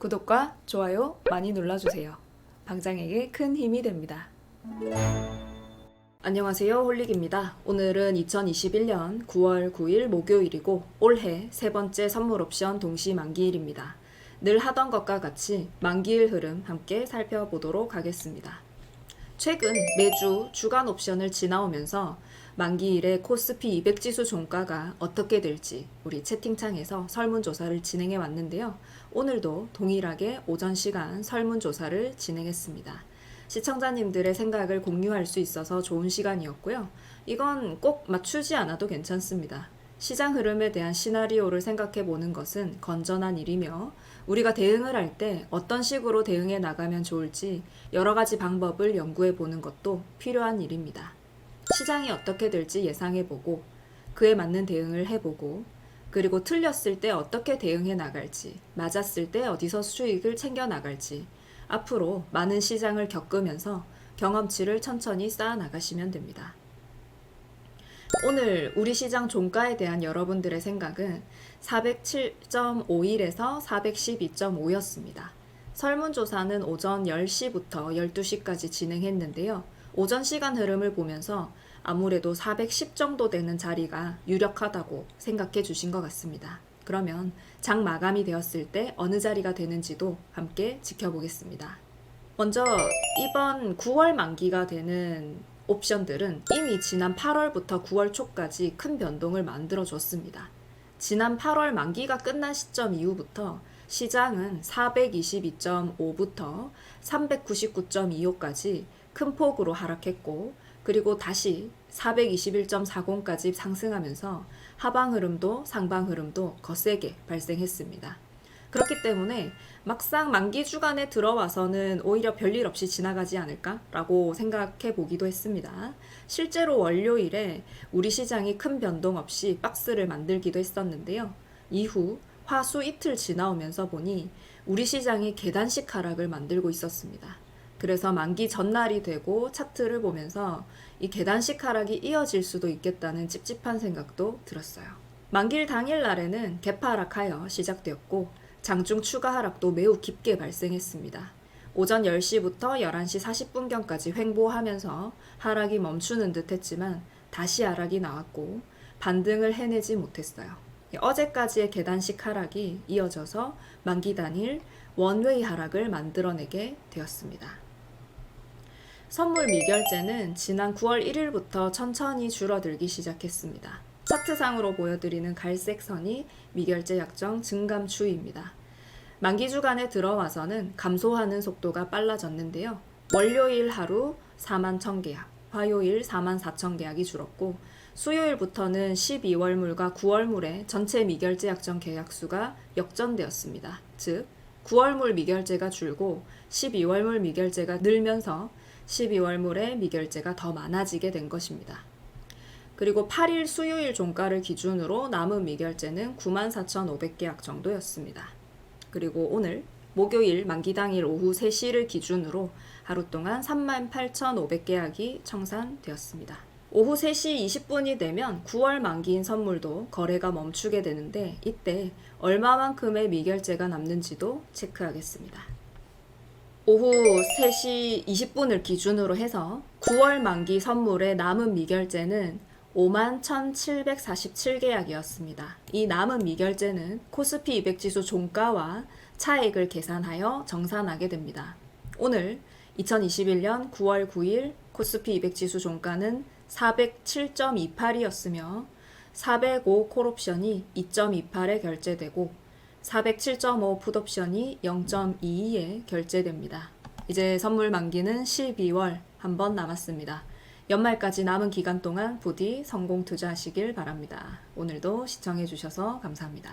구독과 좋아요 많이 눌러주세요. 방장에게 큰 힘이 됩니다. 안녕하세요, 홀릭입니다. 오늘은 2021년 9월 9일 목요일이고 올해 세 번째 선물 옵션 동시 만기일입니다. 늘 하던 것과 같이 만기일 흐름 함께 살펴보도록 하겠습니다. 최근 매주 주간 옵션을 지나오면서 만기일의 코스피 200 지수 종가가 어떻게 될지 우리 채팅창에서 설문조사를 진행해 왔는데요. 오늘도 동일하게 오전 시간 설문조사를 진행했습니다. 시청자님들의 생각을 공유할 수 있어서 좋은 시간이었고요. 이건 꼭 맞추지 않아도 괜찮습니다. 시장 흐름에 대한 시나리오를 생각해 보는 것은 건전한 일이며 우리가 대응을 할 때 어떤 식으로 대응해 나가면 좋을지 여러 가지 방법을 연구해 보는 것도 필요한 일입니다. 시장이 어떻게 될지 예상해 보고 그에 맞는 대응을 해보고 그리고 틀렸을 때 어떻게 대응해 나갈지 맞았을 때 어디서 수익을 챙겨 나갈지 앞으로 많은 시장을 겪으면서 경험치를 천천히 쌓아 나가시면 됩니다. 오늘 우리 시장 종가에 대한 여러분들의 생각은 407.51에서 412.5였습니다. 설문조사는 오전 10시부터 12시까지 진행했는데요. 오전 시간 흐름을 보면서 아무래도 410 정도 되는 자리가 유력하다고 생각해 주신 것 같습니다. 그러면 장 마감이 되었을 때 어느 자리가 되는지도 함께 지켜보겠습니다. 먼저 이번 9월 만기가 되는 옵션들은 이미 지난 8월부터 9월 초까지 큰 변동을 만들어 줬습니다. 지난 8월 만기가 끝난 시점 이후부터 시장은 422.5부터 399.25까지 큰 폭으로 하락했고 그리고 다시 421.40까지 상승하면서 하방 흐름도 상방 흐름도 거세게 발생했습니다. 그렇기 때문에 막상 만기 주간에 들어와서는 오히려 별일 없이 지나가지 않을까라고 생각해 보기도 했습니다. 실제로 월요일에 우리 시장이 큰 변동 없이 박스를 만들기도 했었는데요. 이후 화수 이틀 지나오면서 보니 우리 시장이 계단식 하락을 만들고 있었습니다. 그래서 만기 전날이 되고 차트를 보면서 이 계단식 하락이 이어질 수도 있겠다는 찝찝한 생각도 들었어요. 만기일 당일 날에는 개파 하락하여 시작되었고 장중 추가 하락도 매우 깊게 발생했습니다. 오전 10시부터 11시 40분경까지 횡보하면서 하락이 멈추는 듯 했지만 다시 하락이 나왔고 반등을 해내지 못했어요. 어제까지의 계단식 하락이 이어져서 만기 단일 원웨이 하락을 만들어내게 되었습니다. 선물 미결제는 지난 9월 1일부터 천천히 줄어들기 시작했습니다. 차트상으로 보여드리는 갈색 선이 미결제 약정 증감 추이입니다. 만기 주간에 들어와서는 감소하는 속도가 빨라졌는데요. 월요일 하루 4만 1000계약, 화요일 4만 4000 계약이 줄었고 수요일부터는 12월물과 9월물의 전체 미결제 약정 계약수가 역전되었습니다. 즉 9월물 미결제가 줄고 12월물 미결제가 늘면서 12월물의 미결제가 더 많아지게 된 것입니다. 그리고 8일 수요일 종가를 기준으로 남은 미결제는 94,500계약 정도였습니다. 그리고 오늘 목요일 만기 당일 오후 3시를 기준으로 하루 동안 38,500계약이 청산되었습니다. 오후 3시 20분이 되면 9월 만기인 선물도 거래가 멈추게 되는데 이때 얼마만큼의 미결제가 남는지도 체크하겠습니다. 오후 3시 20분을 기준으로 해서 9월 만기 선물의 남은 미결제는 51,747계약이었습니다. 이 남은 미결제는 코스피 200 지수 종가와 차익을 계산하여 정산하게 됩니다. 오늘 2021년 9월 9일 코스피 200 지수 종가는 407.28이었으며 405 콜옵션이 2.28에 결제되고 407.5 풋옵션이 0.22에 결제됩니다. 이제 선물 만기는 12월 한 번 남았습니다. 연말까지 남은 기간 동안 부디 성공 투자하시길 바랍니다. 오늘도 시청해 주셔서 감사합니다.